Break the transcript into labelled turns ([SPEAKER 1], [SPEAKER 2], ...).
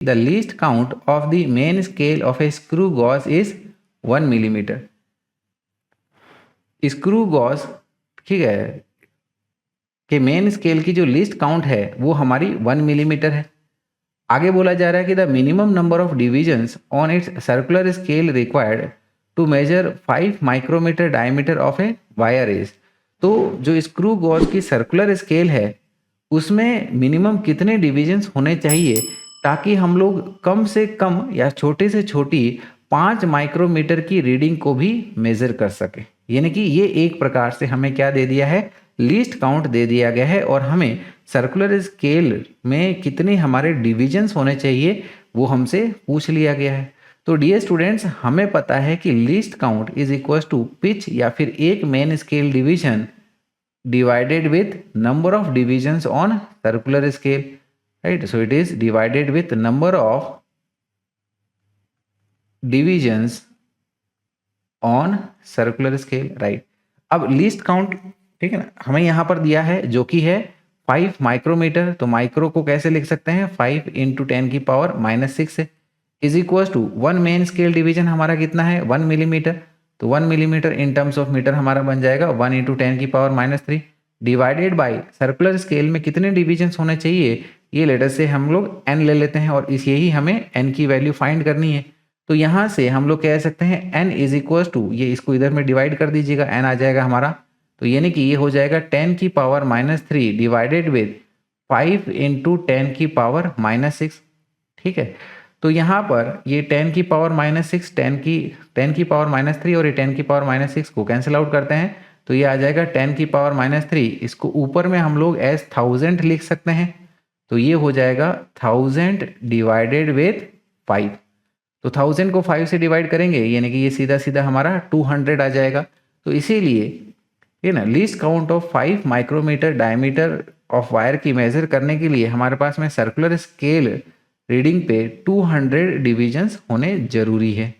[SPEAKER 1] The least count of the main scale of a screw gauge is 1 millimetre. Screw gauge, ठीक है, कि main scale की जो least count है वो हमारी 1 मिलीमीटर है। आगे बोला जा रहा है कि the minimum number of divisions on its circular scale required to measure 5 micrometre diameter of a wire is. तो जो स्क्रू गॉज की सर्कुलर स्केल है उसमें मिनिमम कितने डिविजन्स होने चाहिए ताकि हम लोग कम से कम या छोटे से छोटी 5 माइक्रोमीटर की रीडिंग को भी मेजर कर सके। यानी कि ये एक प्रकार से हमें क्या दे दिया है, लीस्ट काउंट दे दिया गया है, और हमें सर्कुलर स्केल में कितने हमारे डिविजन्स होने चाहिए वो हमसे पूछ लिया गया है। तो डियर स्टूडेंट्स, हमें पता है कि least count is equal to pitch या फिर एक main scale division divided with number of divisions on circular scale, right? So it is divided with number of divisions on circular scale, right? अब least count, ठीक है ना, हमें यहाँ पर दिया है जो कि है 5 माइक्रोमीटर। तो माइक्रो को कैसे लिख सकते हैं, 5 इंटू 10 की पावर -6 है, is equal to 1 main scale division हमारा कितना है 1 मिलीमीटर। तो 1 millimetre in terms of metre हमारा बन जाएगा 1 इंटू 10 की power -3 divided by circular scale में कितने डिविजन्स होने चाहिए, ये लेटर से हम लोग n ले लेते हैं और इस यही हमें n की वैल्यू फाइंड करनी है। तो यहाँ से हम लोग कह सकते हैं n इज इक्वल टू, ये इसको इधर में डिवाइड कर दीजिएगा, n आ जाएगा हमारा, तो यानी कि ये हो जाएगा 10 की पावर -3 डिवाइडेड विद 5 इंटू 10 की पावर -6, ठीक है। तो यहाँ पर ये 10 की पावर -6, 10 की पावर -3 और ये 10 की पावर -6 को कैंसिल आउट करते हैं, तो ये आ जाएगा 10 की पावर -3, इसको ऊपर में हम लोग एज 1000 लिख सकते हैं, तो ये हो जाएगा 1000 डिवाइडेड विद 5। तो 1000 को 5 से डिवाइड करेंगे यानी कि ये सीधा सीधा हमारा 200 आ जाएगा। तो इसीलिए ये ना least count of 5 micrometre diameter of wire की मेजर करने के लिए हमारे पास में सर्कुलर स्केल रीडिंग पे 200 डिविजन्स होने जरूरी है।